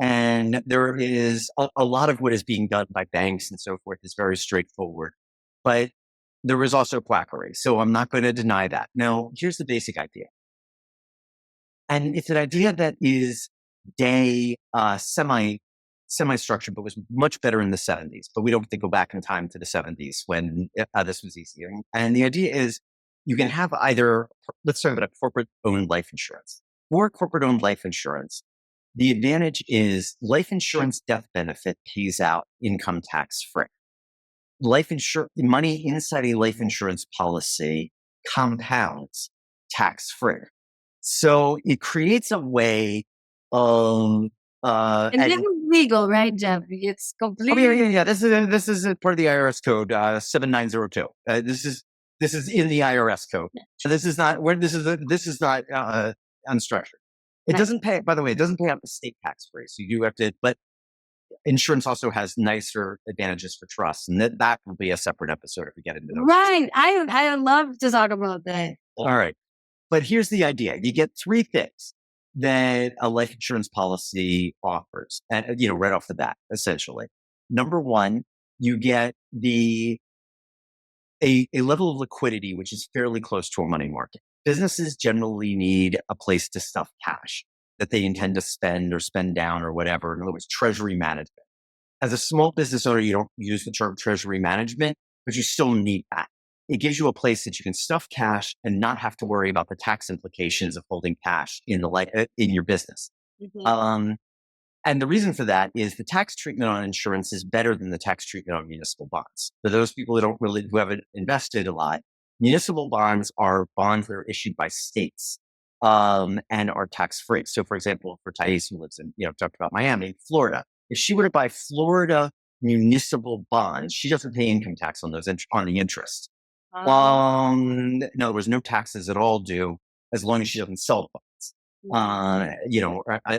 B: and there is a lot of what is being done by banks and so forth is very straightforward, but there is also quackery. So I'm not going to deny that. Now, here's the basic idea. And it's an idea that is semi structured, but was much better in the 70s. But we don't have to go back in time to the 70s when this was easier. And the idea is you can have either, let's talk about a corporate owned life insurance. For corporate owned life insurance, the advantage is life insurance death benefit pays out income tax free. Money inside a life insurance policy compounds tax free. So it creates a way of,
A: And this
B: and
A: is legal, right, Jeff? It's
B: oh
A: completely
B: yeah. This is part of the IRS code 7902. This is in the IRS code. So this is not where this is not unstructured. It
A: right.
B: doesn't pay. By the way, it doesn't pay out the state tax free. So you do have to. But insurance also has nicer advantages for trusts, and that will be a separate episode if we get into those.
A: Right. I love to talk about that.
B: All right. But here's the idea. You get three things that a life insurance policy offers, and right off the bat, essentially. Number one, you get a level of liquidity which is fairly close to a money market. Businesses generally need a place to stuff cash that they intend to spend or spend down or whatever. In other words, treasury management. As a small business owner, you don't use the term treasury management, but you still need that. It gives you a place that you can stuff cash and not have to worry about the tax implications of holding cash in your business.
A: Mhm.
B: And the reason for that is the tax treatment on insurance is better than the tax treatment on municipal bonds. For those people who haven't invested a lot, municipal bonds are bonds that are issued by states, and are tax free. So for example, for Thais, who lives in, talked about Miami, Florida, if she were to buy Florida municipal bonds, she doesn't pay income tax on those on the interest.
A: Oh,
B: In other words, no taxes at all due as long as she doesn't sell the bonds.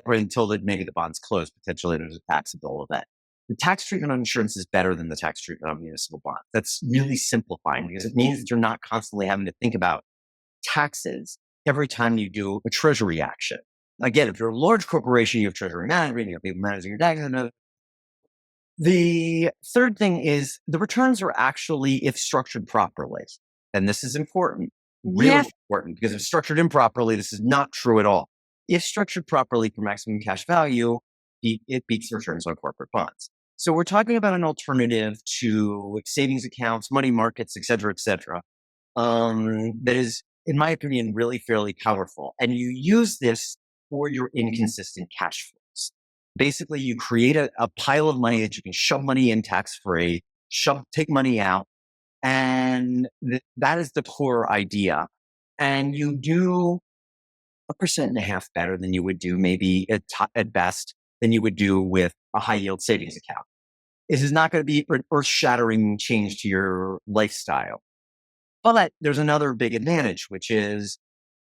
B: Or until maybe the bonds close, potentially there's a taxable event. The tax treatment on insurance is better than the tax treatment on municipal bonds. That's really simplifying because it means that you're not constantly having to think about taxes every time you do a treasury action. Again, if you're a large corporation, you have treasury management, you have people managing your taxes. The third thing is the returns are actually, if structured properly, and this is important,
A: yes.
B: really important, because if structured improperly, this is not true at all. If structured properly for maximum cash value, it beats returns on corporate bonds. So we're talking about an alternative to savings accounts, money markets, et cetera, that is, in my opinion, really fairly powerful. And you use this for your inconsistent cash flows. Basically, you create a pile of money that you can shove money in tax-free, take money out, and that is the core idea. And you do 1.5% better than you would do maybe at best than you would do with a high yield savings account. This is not going to be an earth-shattering change to your lifestyle. But there's another big advantage, which is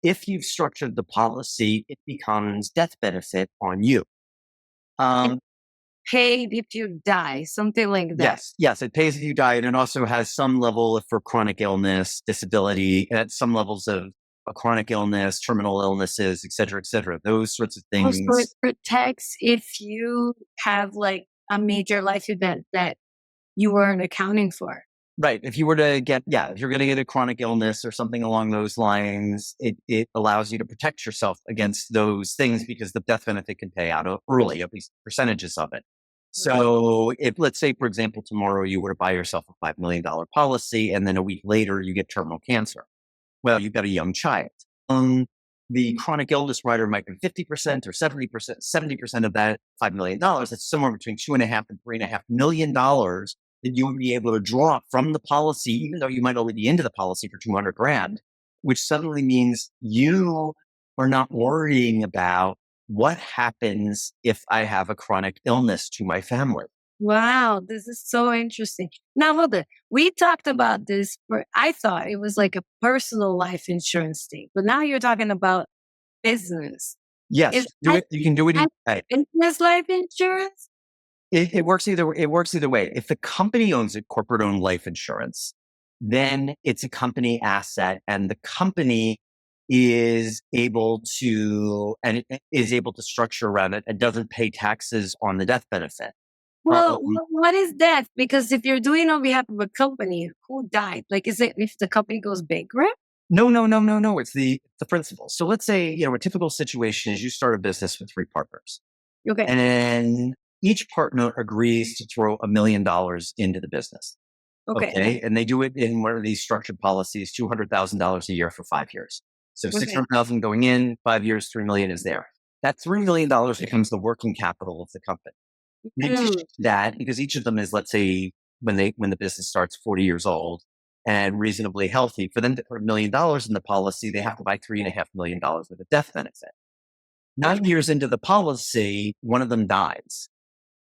B: if you've structured the policy, it becomes death benefit on you.
A: Paid if you die, something like that.
B: Yes, it pays if you die, and it also has some level for chronic illness, disability, at some levels of a chronic illness, terminal illnesses, et cetera, those sorts of
A: Also, it
B: things.
A: protects if you have like a major life event that you weren't accounting for.
B: Right. If you were to if you're going to get a chronic illness or something along those lines, it allows you to protect yourself against those things because the death benefit can pay out early, at least percentages of it. So if, let's say, for example, tomorrow you were to buy yourself a $5 million policy and then a week later you get terminal cancer. Well, you've got a young child. The chronic illness rider might be 50% or 70% of that $5 million. That's somewhere between $2.5 and $3.5 million that you would be able to draw from the policy, even though you might only be into the policy for 200 grand, which suddenly means you are not worrying about what happens if I have a chronic illness to my family.
A: Wow, this is so interesting. Now, hold on. We talked about this I thought it was like a personal life insurance thing, but now you're talking about business.
B: Yes,
A: Is
B: do it. You can do it.
A: business life insurance?
B: It works either. It works either way. If the company owns it, corporate-owned life insurance, then it's a company asset, and the company is able to structure around it and doesn't pay taxes on the death benefit.
A: Well, what is that? Because if you're doing on behalf of a company, who died? Like, is it if the company goes bankrupt?
B: No. It's the principle. So let's say a typical situation is you start a business with 3 partners,
A: Okay.
B: and then each partner agrees to throw $1 million into the business.
A: Okay.
B: Okay. And they do it in one of these structured policies, $200,000 a year for 5 years. So
A: Okay.
B: 600,000 going in, 5 years, 3 million is there. That $3 million becomes the working capital of the company. In addition to that, because each of them is, let's say, when the business starts 40 years old and reasonably healthy, for them to put $1 million in the policy, they have to buy $3.5 million worth of death benefit. 9 years into the policy, one of them dies.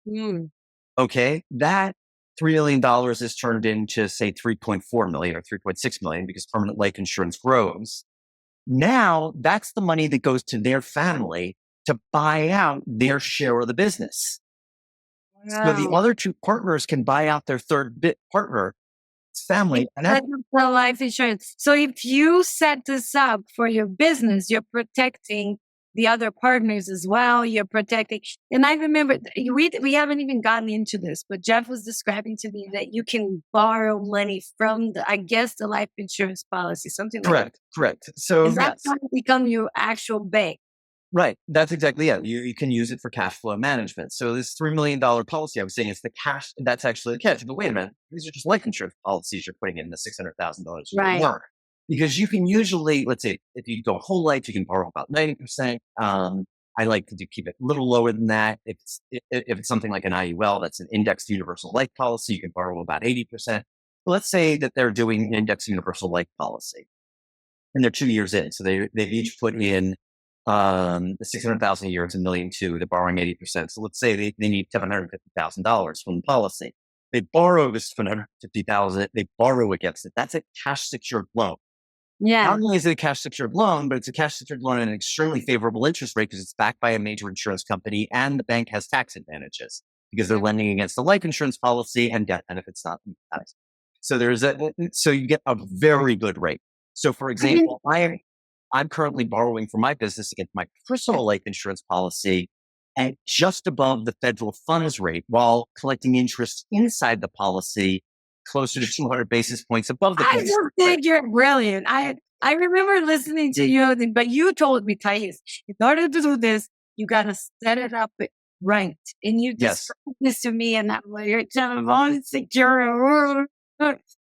A: Mm.
B: Okay, that $3 million is turned into, say, 3.4 million or 3.6 million because permanent life insurance grows. Now that's the money that goes to their family to buy out their share of the business. So the
A: Wow.
B: other 2 partners can buy out their third partner's family. And
A: Instead of the life insurance. So if you set this up for your business, you're protecting the other partners as well. You're protecting. And I remember we haven't even gotten into this, but Jeff was describing to me that you can borrow money from the life insurance policy, something like that.
B: Correct. So
A: Is that
B: yes.
A: going to become your actual bank?
B: Right. That's exactly it. You can use it for cash flow management. So this $3 million policy, I was saying it's the cash. That's actually the cash. But wait a minute. These are just life insurance policies you're putting in the $600,000
A: Right.
B: more. Because you can usually, let's say, if you go whole life, you can borrow about 90%. I like to keep it a little lower than that. If it's something like an IUL, that's an indexed universal life policy, you can borrow about 80%. Let's say that they're doing an indexed universal life policy and they're 2 years in. So they've each put in the 600,000 a year, it's $1.2 million. They're borrowing 80%. So let's say they need $750,000 from the policy. They borrow this $150,000. They borrow against it. That's a cash secured loan.
A: Yeah.
B: Not only is it a cash secured loan, but it's a cash secured loan at an extremely favorable interest rate because it's backed by a major insurance company and the bank has tax advantages because they're lending against a life insurance policy and death benefits not taxed. So you get a very good rate. So for
A: I mean,
B: example, I'm currently borrowing for my business against my personal life insurance policy at just above the federal funds rate while collecting interest inside the policy closer to 200 basis points above the
A: I
B: federal
A: just
B: funds rate.
A: think you're brilliant. I remember listening to you, but you told me, Thais, in order to do this, you got to set it up right. And you
B: Yes.
A: described this to me, and I'm like, you're telling me all insecure.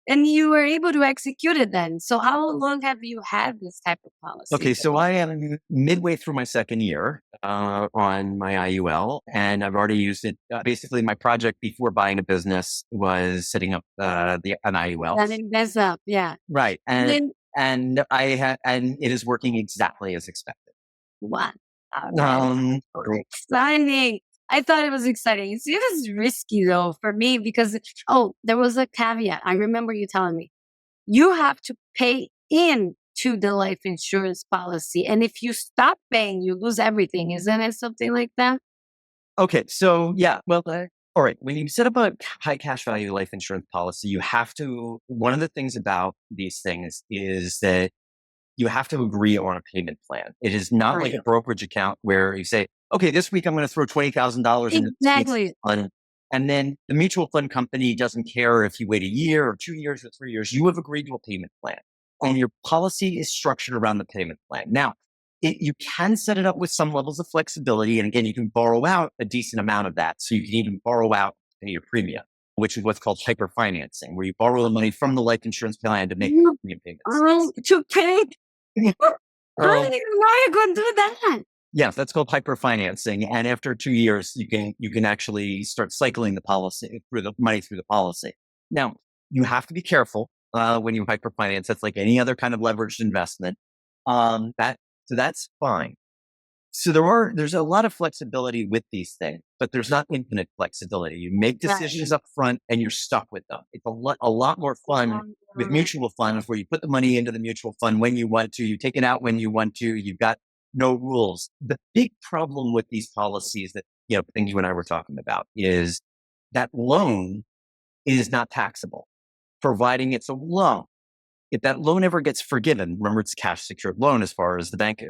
A: And you were able to execute it then. So how long have you had this type of policy?
B: Okay, so I am midway through my second year on my IUL, and I've already used it. Basically, my project before buying a business was setting up an IUL.
A: Setting this up, yeah.
B: Right,
A: Then
B: and it is working exactly as expected.
A: what? Exciting. I thought it was exciting. See, it was risky though for me because there was a caveat. I remember you telling me you have to pay in to the life insurance policy, and if you stop paying, you lose everything. Isn't it something like that?
B: Okay, so yeah, well, all right. When you set up a high cash value life insurance policy, you have to. One of the things about these things is that you have to agree on a payment plan. It is not like a
A: Right.
B: brokerage account where you say, okay, this week I'm going to throw $20,000 into this mutual
A: Exactly.
B: fund. And then the mutual fund company doesn't care if you wait a year or 2 years or 3 years. You have agreed to a payment plan and your policy is structured around the payment plan. Now, you can set it up with some levels of flexibility. And again, you can borrow out a decent amount of that. So you can even borrow out to pay your premium, which is what's called hyper financing, where you borrow the money from the life insurance plan to make
A: You
B: premium payments.
A: to pay. How
B: Um,
A: do you know you're going to do that?
B: Yeah, that's called hyper financing. And after 2 years, you can actually start cycling the policy through the money through the policy. Now, you have to be careful when you hyper finance. That's like any other kind of leveraged investment. That's fine. So there's a lot of flexibility with these things, but there's not infinite flexibility. You make decisions up front and you're stuck with them. It's a lot more fun with mutual funds where you put the money into the mutual fund when you want to, you take it out when you want to, you've got no rules. The big problem with these policies that, things you and I were talking about is that loan is not taxable, providing it's a loan. If that loan ever gets forgiven, remember it's a cash secured loan as far as the bank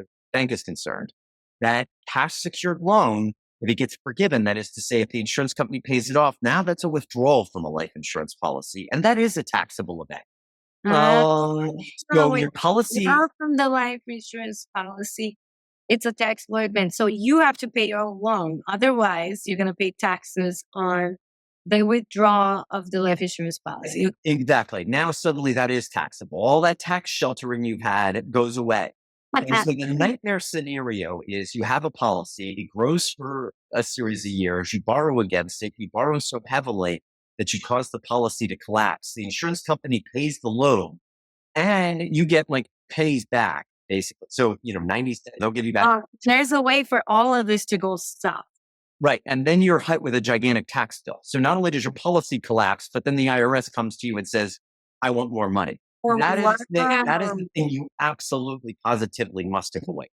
B: is concerned. That cash secured loan, if it gets forgiven, that is to say, if the insurance company pays it off, now that's a withdrawal from a life insurance policy, and that is a taxable event.
A: Uh,
B: So
A: wait,
B: your policy,
A: now from the life insurance policy, it's a taxable event. So you have to pay your loan. Otherwise, you're going to pay taxes on the withdrawal of the life insurance policy.
B: exactly. Now suddenly that is taxable. All that tax sheltering you've had, it goes away. And so the nightmare scenario is you have a policy, it grows for a series of years, you borrow against it, you borrow so heavily that you cause the policy to collapse. The insurance company pays the loan and you get pays back basically. So, 90, they'll give you back.
A: There's a way for all of this to go south.
B: Right. And then you're hit with a gigantic tax bill. So not only does your policy collapse, but then the IRS comes to you and says, I want more money. That is the thing you absolutely positively must avoid.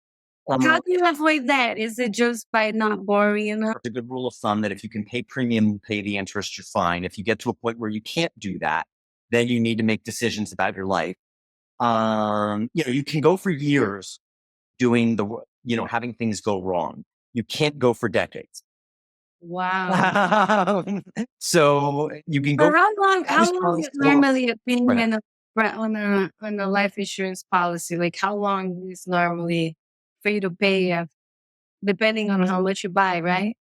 A: How do you avoid that? Is it just by not borrowing enough?
B: It's a good rule of thumb that if you can pay premium, pay the interest, you're fine. If you get to a point where you can't do that, then you need to make decisions about your life. You can go for years doing having things go wrong. You can't go for decades.
A: Wow.
B: So you can go.
A: For how long? How long is normally a payment on a life insurance policy? Like how long is normally for you to pay, depending on how much you buy, right?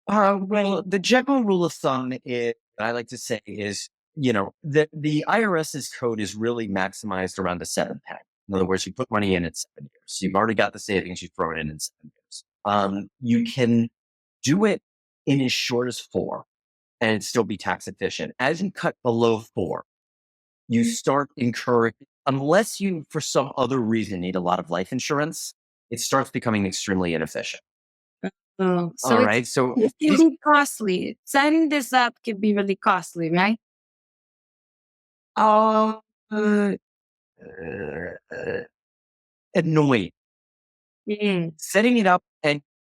B: Well, the general rule of thumb is, I like to say is, the IRS's code is really maximized around the 7-10. In other words, you put money in 7 years. So you've already got the savings, you throw it in 7 years. You can do it in as short as 4 and it'd still be tax efficient. As you cut below 4, you start incurring, unless you, for some other reason, need a lot of life insurance, it starts becoming extremely inefficient.
A: Oh, so
B: All right. So
A: it can
B: these,
A: be costly. Setting this up can be really costly, right?
B: uh, uh, uh, annoying.
A: Mm.
B: Setting it up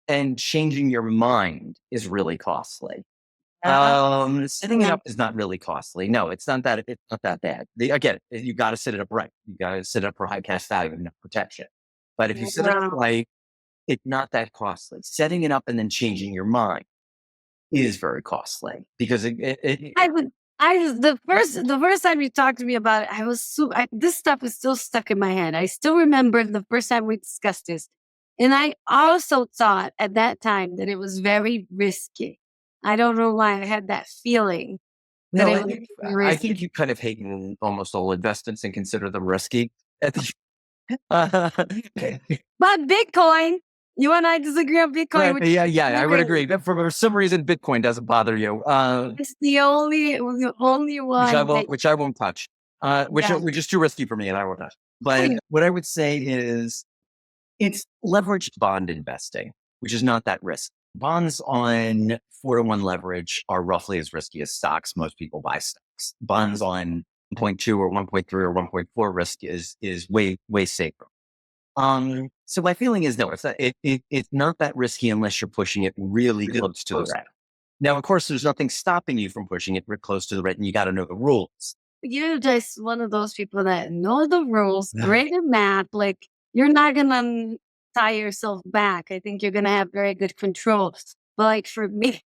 B: and changing your mind is really costly.
A: Yeah.
B: Setting it up is not really costly. No, it's not that bad. Again, you got to set it up right. You got to set it up for high cash value and enough protection. But if you set it up
A: Wow.
B: right, it's not that costly. Setting it up and then changing your mind is very costly because
A: I would. The first time you talked to me about it, I was this stuff is still stuck in my head. I still remember the first time we discussed this, and I also thought at that time that it was very risky. I don't know why I had that feeling that
B: no,
A: it was very
B: I
A: risky.
B: think you kind of hate almost all investments and consider them risky. At the-
A: But Bitcoin, you and I disagree on Bitcoin,
B: right?
A: which
B: Yeah,
A: is
B: yeah, I would
A: great.
B: agree. But for some reason, Bitcoin doesn't bother you.
A: It's the only one that
B: Which I won't touch.
A: yeah.
B: Which is too risky for me, and I won't touch.
A: Oh,
B: But
A: yeah.
B: what I would say is it's leveraged bond investing, which is not that risky. Bonds on 4-to-1 leverage are roughly as risky as stocks. Most people buy stocks. Bonds on 1.2 or 1.3 or 1.4 risk is way safer. So my feeling is no, it's not that risky unless you're pushing it really close to the red. Now, of course, there's nothing stopping you from pushing it close to the red, and you got to know the rules.
A: You're just one of those people that know the rules, great at math. Like you're not gonna tie yourself back. I think you're gonna have very good control. But like for me,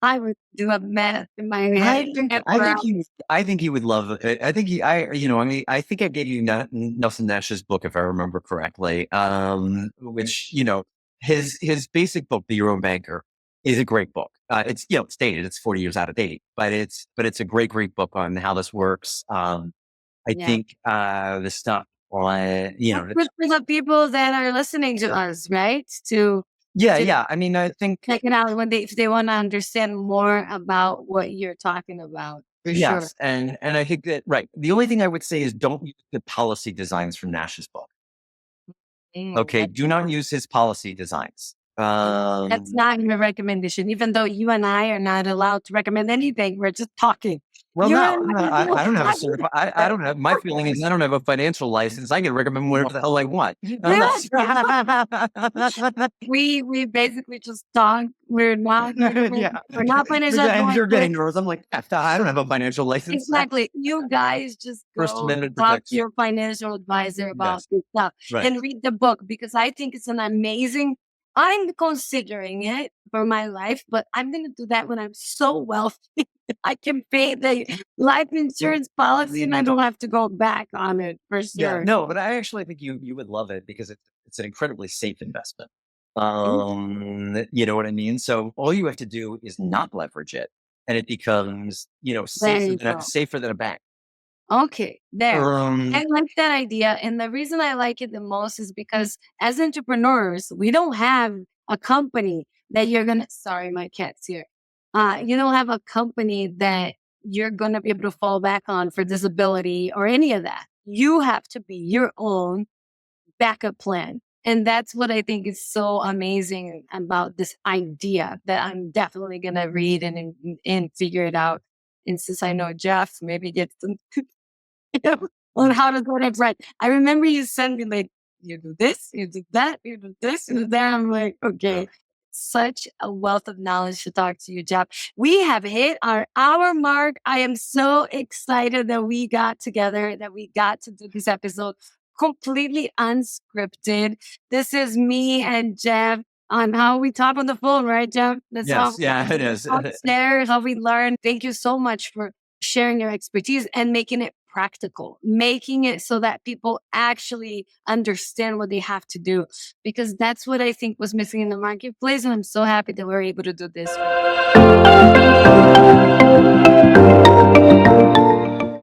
A: I would do a math in my head and around.
B: I think you would love it. I think I mean, I think I gave you Nelson Nash's book, if I remember correctly. Which, his basic book, The Euro Banker, is a great book. It's, it's dated, it's 40 years out of date, but it's a great book on how this works. I
A: Yeah.
B: think, the stuff on,
A: That's good for the people that are listening to us, right?
B: yeah,
A: To
B: yeah. I mean, I think,
A: check it out when if they want to understand more about what you're talking about, for sure.
B: yes. And I think that, right. The only thing I would say is don't use the policy designs from Nash's book. Okay,
A: That's
B: do not use his policy designs.
A: That's not your recommendation, even though you and I are not allowed to recommend anything. We're just talking.
B: Well,
A: You
B: no,
A: and
B: no, I don't have a certified. I don't have. My feeling is I don't have a financial license. I can recommend whatever the hell I want.
A: we basically just talk.
B: Yeah,
A: We're not financial
B: and you're
A: advisors.
B: getting nervous. I'm like, I don't have a financial license.
A: Exactly. You guys just
B: First
A: go
B: Amendment
A: talk to
B: protection.
A: your financial advisor about
B: Yes,
A: this stuff
B: right.
A: and read the book because I think it's an amazing. I'm considering it for my life, but I'm going to do that when I'm so wealthy. I can pay the life insurance policy and I don't have to go back on it for
B: Yeah,
A: sure.
B: no, but I actually think you would love it because it's an incredibly safe investment. You know what I mean? So all you have to do is not leverage it, and it becomes,
A: There you go.
B: safer than a bank.
A: Okay, there.
B: Um,
A: I like that idea. And the reason I like it the most is because as entrepreneurs, we don't have a company that you're going to, sorry, my cat's here. You don't have a company that you're going to be able to fall back on for disability or any of that. You have to be your own backup plan. And that's what I think is so amazing about this idea that I'm definitely going to read and figure it out. And since I know Jeff, maybe get some on how to go to bread. I remember you sent me like, you do this, you do that, you do this, you do that. I'm like, okay. Such a wealth of knowledge to talk to you, Jeff. We have hit our hour mark. I am so excited that we got together, that we got to do this episode completely unscripted. This is me and Jeff on how we talk on the phone, right, Jeff? That's how
B: yes, yeah, it is.
A: how we share, how we learn. Thank you so much for sharing your expertise and making it practical, making it so that people actually understand what they have to do. Because that's what I think was missing in the marketplace. And I'm so happy that we're able to do this.